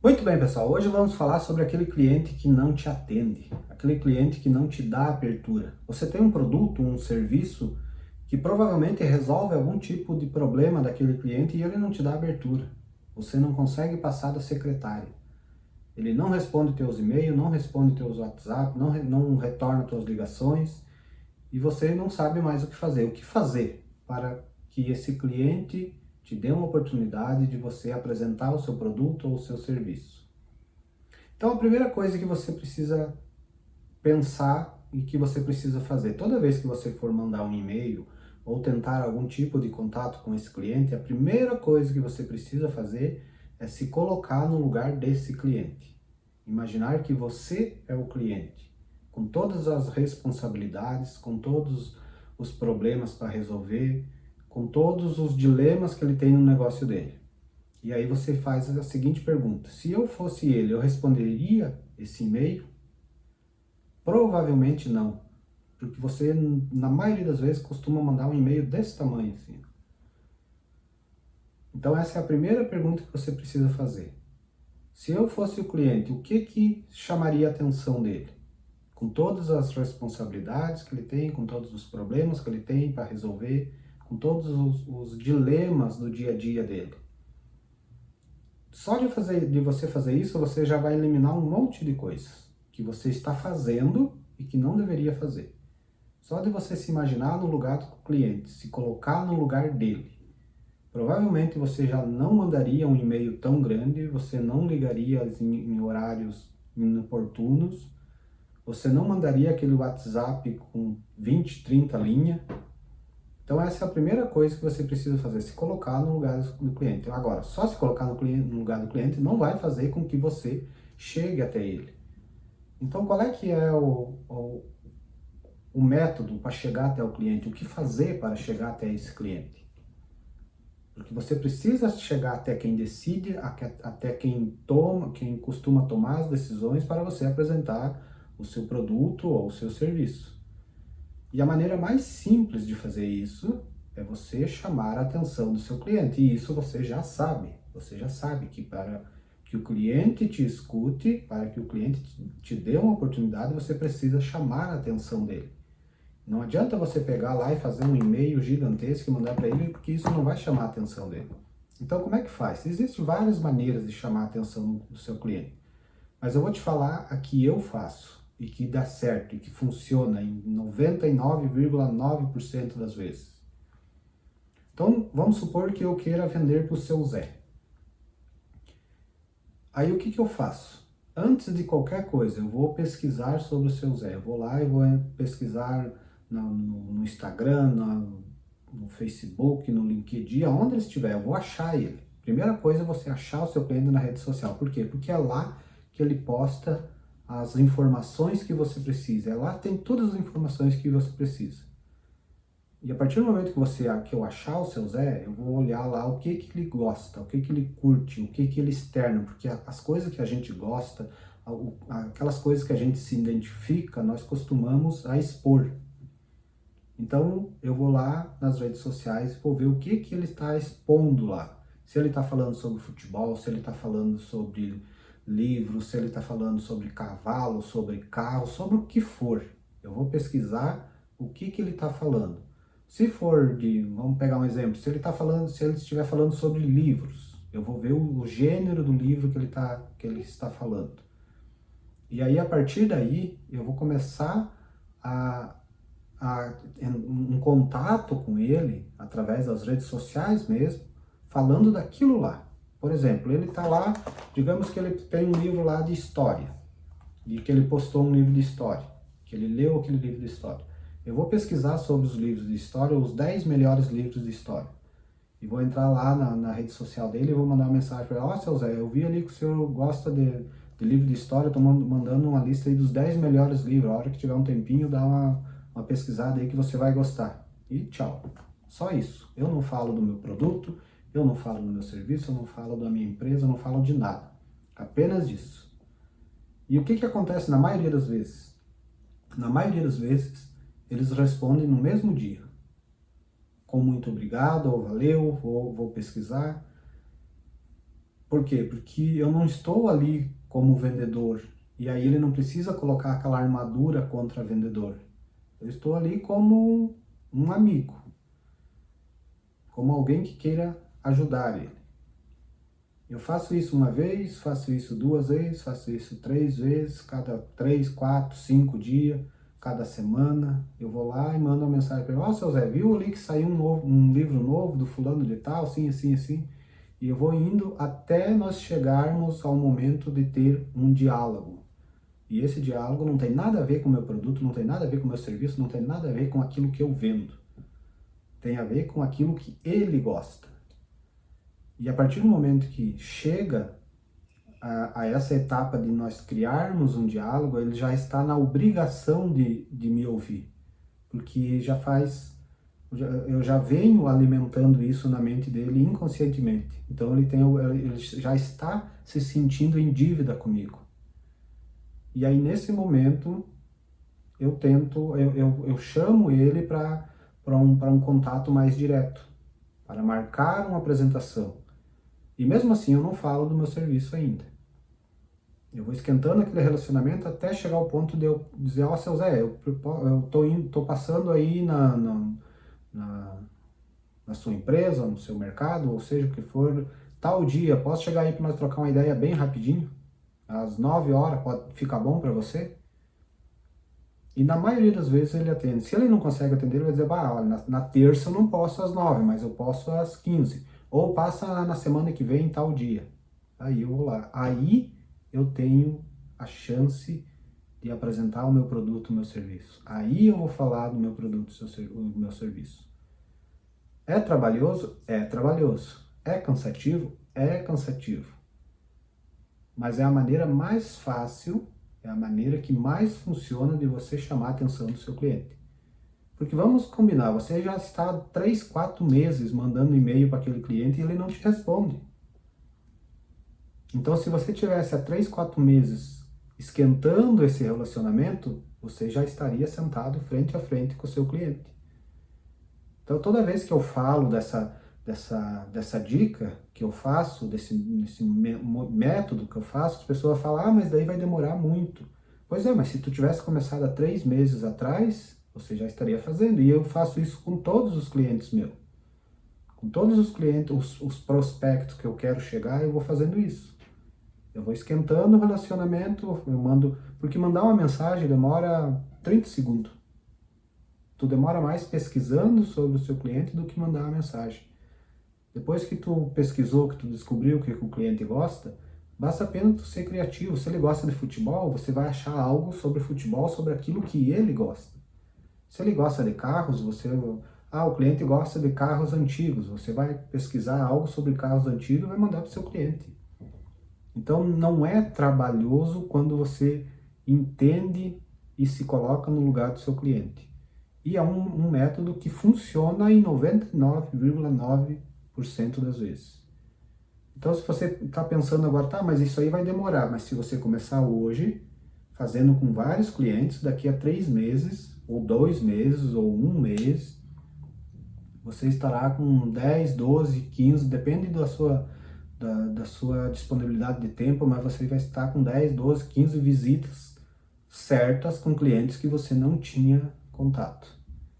Muito bem, pessoal. Hoje vamos falar sobre aquele cliente que não te atende, aquele cliente que não te dá abertura. Você tem um produto, um serviço que provavelmente resolve algum tipo de problema daquele cliente e ele não te dá abertura. Você não consegue passar da secretária. Ele não responde teus e-mails, não responde teus WhatsApp, não retorna tuas ligações e você não sabe mais o que fazer. O que fazer para que esse cliente te dê uma oportunidade de você apresentar o seu produto ou o seu serviço? Então, a primeira coisa que você precisa pensar e que você precisa fazer, toda vez que você for mandar um e-mail ou tentar algum tipo de contato com esse cliente, a primeira coisa que você precisa fazer é se colocar no lugar desse cliente. Imaginar que você é o cliente, com todas as responsabilidades, com todos os problemas para resolver, com todos os dilemas que ele tem no negócio dele. E aí você faz a seguinte pergunta: se eu fosse ele, eu responderia esse e-mail? Provavelmente não, porque você, na maioria das vezes, costuma mandar um e-mail desse tamanho assim. Então essa é a primeira pergunta que você precisa fazer. Se eu fosse o cliente, o que chamaria a atenção dele? Com todas as responsabilidades que ele tem, com todos os problemas que ele tem para resolver, com todos os dilemas do dia a dia dele. Só de você fazer isso, você já vai eliminar um monte de coisas que você está fazendo e que não deveria fazer. Só de você se imaginar no lugar do cliente, se colocar no lugar dele. Provavelmente você já não mandaria um e-mail tão grande, você não ligaria em horários inoportunos, você não mandaria aquele WhatsApp com 20, 30 linhas. Então essa é a primeira coisa que você precisa fazer, se colocar no lugar do cliente. Agora, só se colocar no lugar do cliente não vai fazer com que você chegue até ele. Então qual é que é o método para chegar até o cliente? O que fazer para chegar até esse cliente? Porque você precisa chegar até quem decide, até quem toma, quem costuma tomar as decisões para você apresentar o seu produto ou o seu serviço. E a maneira mais simples de fazer isso é você chamar a atenção do seu cliente. E isso você já sabe. Você já sabe que para que o cliente te escute, para que o cliente te dê uma oportunidade, você precisa chamar a atenção dele. Não adianta você pegar lá e fazer um e-mail gigantesco e mandar para ele, porque isso não vai chamar a atenção dele. Então, como é que faz? Existem várias maneiras de chamar a atenção do seu cliente. Mas eu vou te falar a que eu faço e que dá certo e que funciona em 99,9% das vezes. Então, vamos supor que eu queira vender para o seu Zé. Aí o que eu faço? Antes de qualquer coisa, eu vou pesquisar sobre o seu Zé. Eu vou lá e vou pesquisar no Instagram, no Facebook, no LinkedIn, aonde ele estiver, eu vou achar ele. Primeira coisa é você achar o seu cliente na rede social. Por quê? Porque é lá que ele posta as informações que você precisa. É lá que tem todas as informações que você precisa. E a partir do momento que eu achar o seu Zé, eu vou olhar lá o que ele gosta, o que ele curte, o que ele externa, porque as coisas que a gente gosta, aquelas coisas que a gente se identifica, nós costumamos a expor. Então eu vou lá nas redes sociais e vou ver o que ele está expondo lá. Se ele está falando sobre futebol, se ele está falando sobre livros, se ele está falando sobre cavalo, sobre carro, sobre o que for. Eu vou pesquisar o que ele está falando. Se for vamos pegar um exemplo, se ele estiver falando sobre livros, eu vou ver o gênero do livro que ele está falando. E aí, a partir daí, eu vou começar um contato com ele, através das redes sociais mesmo, falando daquilo lá. Por exemplo, ele está lá, digamos que ele tem um livro lá de história, e que ele postou um livro de história, que ele leu aquele livro de história. Eu vou pesquisar sobre os livros de história, os 10 melhores livros de história. E vou entrar lá na rede social dele e vou mandar uma mensagem para ele: ó, seu Zé, eu vi ali que o senhor gosta de livro de história, estou mandando uma lista aí dos 10 melhores livros. A hora que tiver um tempinho, dá uma pesquisada aí que você vai gostar. E tchau. Só isso. Eu não falo do meu produto, eu não falo do meu serviço, eu não falo da minha empresa, eu não falo de nada. Apenas disso. E o que acontece na maioria das vezes? Na maioria das vezes, eles respondem no mesmo dia. Com muito obrigado, ou valeu, vou pesquisar. Por quê? Porque eu não estou ali como vendedor, e aí ele não precisa colocar aquela armadura contra vendedor. Eu estou ali como um amigo, como alguém que queira ajudar ele. Eu faço isso uma vez, faço isso duas vezes, faço isso 3 vezes, cada 3, 4, 5 dias, cada semana. Eu vou lá e mando uma mensagem para ele: ó, seu Zé, viu ali que saiu um livro novo do fulano de tal, assim, assim, assim. E eu vou indo até nós chegarmos ao momento de ter um diálogo. E esse diálogo não tem nada a ver com o meu produto, não tem nada a ver com o meu serviço, não tem nada a ver com aquilo que eu vendo. Tem a ver com aquilo que ele gosta. E a partir do momento que chega a essa etapa de nós criarmos um diálogo, ele já está na obrigação de me ouvir. Porque eu já venho alimentando isso na mente dele inconscientemente. Então ele já está se sentindo em dívida comigo. E aí nesse momento eu chamo ele para um contato mais direto, para marcar uma apresentação. E mesmo assim eu não falo do meu serviço ainda. Eu vou esquentando aquele relacionamento até chegar ao ponto de eu dizer: ó, seu Zé, eu tô passando aí na sua empresa, no seu mercado, ou seja o que for, tal dia, posso chegar aí para nós trocar uma ideia bem rapidinho? Às 9 horas, pode ficar bom para você? E na maioria das vezes ele atende. Se ele não consegue atender, ele vai dizer: bah, olha, na terça eu não posso às 9, mas eu posso às 15. Ou passa na semana que vem, tal dia. Aí eu vou lá. Aí eu tenho a chance de apresentar o meu produto, o meu serviço. Aí eu vou falar do meu produto, o meu serviço. É trabalhoso? É trabalhoso. É cansativo? É cansativo. Mas é a maneira mais fácil, é a maneira que mais funciona de você chamar a atenção do seu cliente. Porque vamos combinar, você já está 3, 4 meses mandando e-mail para aquele cliente e ele não te responde. Então, se você tivesse há 3, 4 meses esquentando esse relacionamento, você já estaria sentado frente a frente com o seu cliente. Então, toda vez que eu falo dessa dica que eu faço, desse método que eu faço, as pessoas falam: ah, mas daí vai demorar muito. Pois é, mas se tu tivesse começado há 3 meses atrás, você já estaria fazendo. E eu faço isso com todos os clientes meus. Com todos os clientes, os prospectos que eu quero chegar, eu vou fazendo isso. Eu vou esquentando o relacionamento, eu mando... Porque mandar uma mensagem demora 30 segundos. Tu demora mais pesquisando sobre o seu cliente do que mandar uma mensagem. Depois que tu pesquisou, que tu descobriu o que o cliente gosta, basta apenas tu ser criativo. Se ele gosta de futebol, você vai achar algo sobre futebol, sobre aquilo que ele gosta. Se ele gosta de carros, o cliente gosta de carros antigos. Você vai pesquisar algo sobre carros antigos e vai mandar para o seu cliente. Então não é trabalhoso quando você entende e se coloca no lugar do seu cliente. E é um método que funciona em 99,9% das vezes. Então, se você está pensando agora: tá, mas isso aí vai demorar. Mas se você começar hoje, fazendo com vários clientes, daqui a 3 meses, ou 2 meses, ou 1 mês, você estará com 10, 12, 15, depende da sua disponibilidade de tempo, mas você vai estar com 10, 12, 15 visitas certas com clientes que você não tinha contato.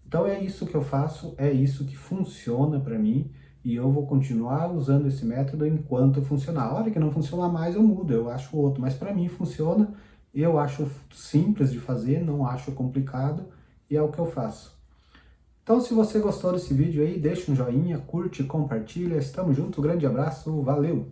Então é isso que eu faço, é isso que funciona para mim, e eu vou continuar usando esse método enquanto funcionar. A hora que não funcionar mais eu mudo, eu acho outro, mas para mim funciona, eu acho simples de fazer, não acho complicado, e é o que eu faço. Então, se você gostou desse vídeo aí, deixa um joinha, curte, compartilha, estamos juntos, grande abraço, valeu!